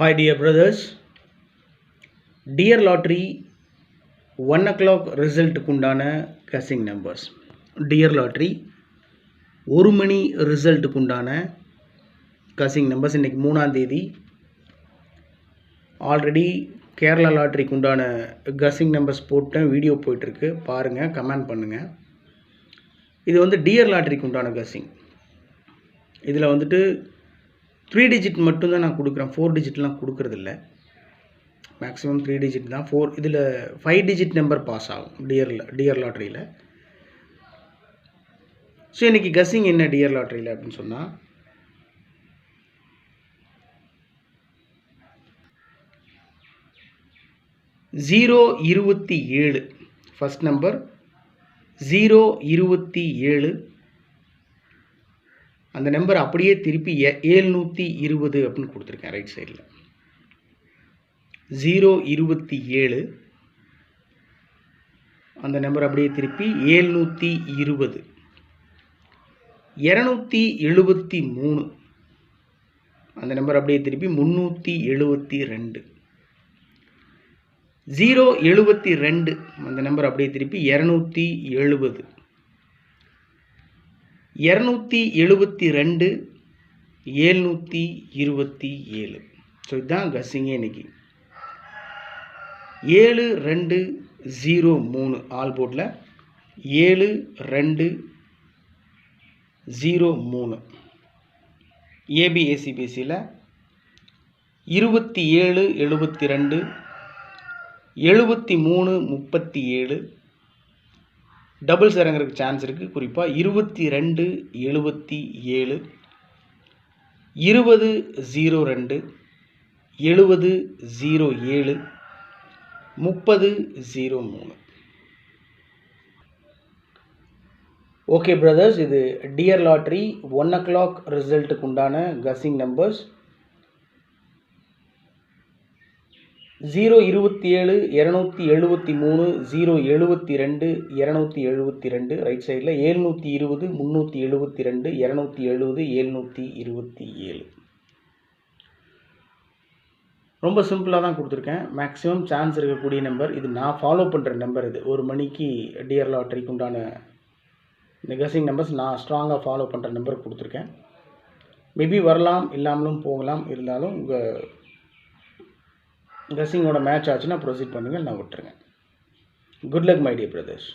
Hi dear brothers, dear lottery 1 o'clock result குண்டான guessing numbers. Dear lottery 1 மணி result குண்டான guessing numbers. இன்னைக்கு 3ஆம் தேதி already Kerala lottery குண்டான guessing numbers போட்டேன், video போயிட்டுருக்கு, பாருங்கள், கமெண்ட் பண்ணுங்கள். இது வந்து டியர் லாட்ரிக்கு உண்டான guessing. இதில் வந்துட்டு 3 digit மட்டும்தான் நான் கொடுக்குறேன், 4 digitலாம் கொடுக்குறதில்ல. மேக்ஸிமம் 3 digit தான். இதில் 5 digit நம்பர் பாஸ் ஆகும் டியர் லாட்ரியில். ஸோ இன்றைக்கி கஸ்ஸிங் என்ன டியர் லாட்ரியில் அப்படின்னு சொன்னால், ஜீரோ 27 ஃபஸ்ட் நம்பர், 027 அந்த நம்பர் அப்படியே திருப்பி 720 அப்படின்னு கொடுத்துருக்கேன் ரைட் சைடில். 027 அந்த நம்பர் அப்படியே திருப்பி 720. 273 அந்த நம்பர் அப்படியே திருப்பி 372. 072 அந்த நம்பர் அப்படியே திருப்பி 270. 272 727. ஸோ இதுதான் கஸ்ஸிங்கே இன்னைக்கு. 7203 ஆல் போர்டில் 7203. ஏபிஎஸ்சிபிசியில் 2772 7337. டபுள்ஸ் இறங்குறதுக்கு சான்ஸ் இருக்குது, குறிப்பாக 2277 2002 7007 3003. ஓகே பிரதர்ஸ், இது டியர் லாட்ரி 1 o'clock ரிசல்ட்டுக்கு உண்டான கஸ்ஸிங் நம்பர்ஸ். 027 273 072 272 ரைட் சைடில், 720 372 270 727. ரொம்ப சிம்பிளாக தான் கொடுத்துருக்கேன். மேக்ஸிமம் சான்ஸ் இருக்கக்கூடிய நம்பர் இது. நான் ஃபாலோ பண்ணுற நம்பர் இது. 1 மணிக்கு டியர் லாட்ரிக்கு உண்டான இந்த கஸ்ஸிங் நம்பர்ஸ் நான் ஸ்ட்ராங்காக ஃபாலோ பண்ணுற நம்பர் கொடுத்துருக்கேன். மேபி வரலாம், இல்லாமலும் போகலாம். இருந்தாலும் உங்கள் கஸ்ஸிங்கோட மேட்ச் ஆச்சுன்னா ப்ரொசீட் பண்ணுங்கள், நான் விட்டுருங்க. Good luck my dear brothers.